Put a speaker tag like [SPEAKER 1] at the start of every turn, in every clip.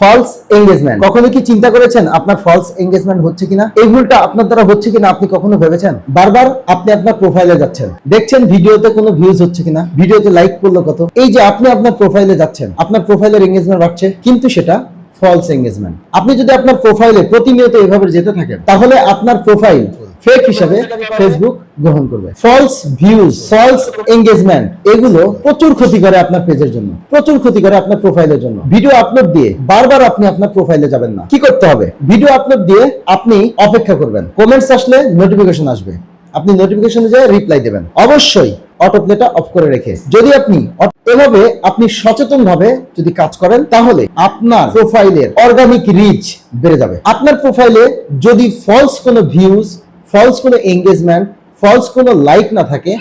[SPEAKER 1] False engagement. কখনো কি চিন্তা করেছেন আপনার ফলস এঙ্গেজমেন্ট হচ্ছে কিনা? এই ভুলটা আপনার দ্বারা হচ্ছে কিনা আপনি কখনো ভেবেছেন? বারবার আপনি আপনার প্রোফাইলে যাচ্ছেন, দেখছেন ভিডিওতে কোনো ভিউজ হচ্ছে কিনা, ভিডিওতে লাইক করলো কত। এই যে আপনি আপনার প্রোফাইলে যাচ্ছেন, আপনার প্রোফাইলের এঙ্গেজমেন্ট রাখছে, কিন্তু সেটা ফলস এঙ্গেজমেন্ট। আপনি যদি আপনার প্রোফাইলে প্রতিনিয়ত এভাবে যেতে থাকেন, তাহলে আপনার প্রোফাইল ফেক হিসাবে ফেসবুক গ্রহণ করবে। ফলস ভিউজ, ফলস এঙ্গেজমেন্ট, এগুলো প্রচুর ক্ষতি করে আপনার পেজের জন্য, প্রচুর ক্ষতি করে আপনার প্রোফাইলের জন্য। ভিডিও আপলোড দিয়ে বারবার আপনি আপনার প্রোফাইলে যাবেন না। কি করতে হবে? ভিডিও আপলোড দিয়ে আপনি অপেক্ষা করবেন, কমেন্টস আসলে নোটিফিকেশন আসবে, আপনি নোটিফিকেশনে যায় রিপ্লাই দেবেন, অবশ্যই অটোপ্লেটা অফ করে রেখে। যদি আপনি এভাবে আপনি সচেতন ভাবে যদি কাজ করেন, তাহলে আপনার প্রোফাইলের অর্গানিক রিচ বেড়ে যাবে। আপনার প্রোফাইলে যদি ফলস কোনো ভিউজ, ফলস কোনো এঙ্গেজমেন্ট, ফলস কোনো লাইক না থাকে,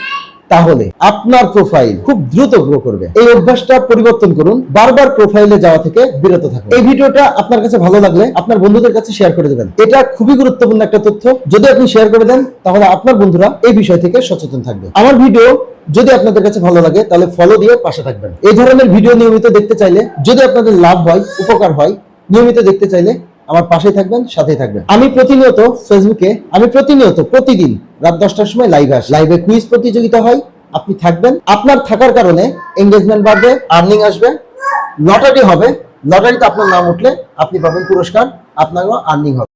[SPEAKER 1] তাহলে আপনার প্রোফাইল খুব দ্রুত গ্রো করবে। এই অভ্যাসটা পরিবর্তন করুন, বারবার প্রোফাইলে যাওয়া থেকে বিরত থাকুন। এই ভিডিওটা আপনার কাছে ভালো লাগলে আপনার বন্ধুদের কাছে শেয়ার করে দেবেন। এটা খুবই গুরুত্বপূর্ণ একটা তথ্য। যদি আপনি শেয়ার করে দেন, তাহলে আপনার বন্ধুরা এই বিষয় থেকে সচেতন থাকবে। আমার ভিডিও যদি আপনাদের কাছে ভালো লাগে, তাহলে ফলো দিয়ে পাশে থাকবেন। এই ধরনের ভিডিও নিয়মিত দেখতে চাইলে, যদি আপনাদের লাভ হয়, উপকার হয়, নিয়মিত দেখতে চাইলে আমার পাশেই থাকবেন, সাথেই থাকবেন। আমি প্রতিনিয়ত ফেসবুকে, প্রতিদিন রাত 10টার সময় লাইভে কুইজ প্রতিযোগিতা হয়। আপনি থাকবেন, আপনার থাকার কারণে এঙ্গেজমেন্ট বাড়বে, আর্নিং আসবে, লটারি হবে, লটারিতে আপনার নাম উঠলে আপনি পাবেন পুরস্কার, আপনারও আর্নিং হবে।